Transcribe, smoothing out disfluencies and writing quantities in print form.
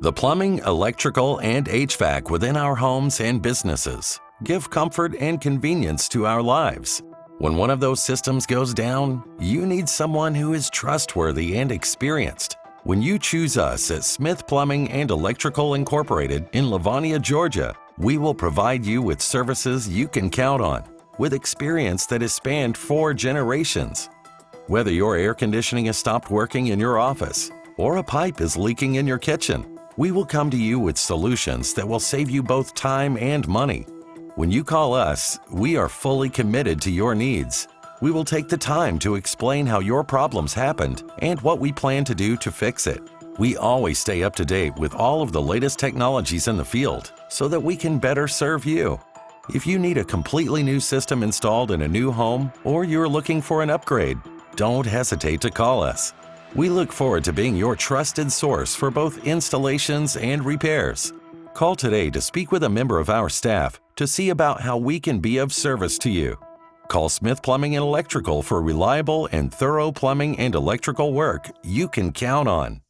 The plumbing, electrical, and HVAC within our homes and businesses give comfort and convenience to our lives. When one of those systems goes down, you need someone who is trustworthy and experienced. When you choose us at Smith Plumbing and Electrical Incorporated in Livonia, Georgia, we will provide you with services you can count on, with experience that has spanned 4 generations. Whether your air conditioning has stopped working in your office or a pipe is leaking in your kitchen, we will come to you with solutions that will save you both time and money. When you call us, we are fully committed to your needs. We will take the time to explain how your problems happened and what we plan to do to fix it. We always stay up to date with all of the latest technologies in the field so that we can better serve you. If you need a completely new system installed in a new home or you're looking for an upgrade, don't hesitate to call us. We look forward to being your trusted source for both installations and repairs. Call today to speak with a member of our staff to see about how we can be of service to you. Call Smith Plumbing and Electrical for reliable and thorough plumbing and electrical work you can count on.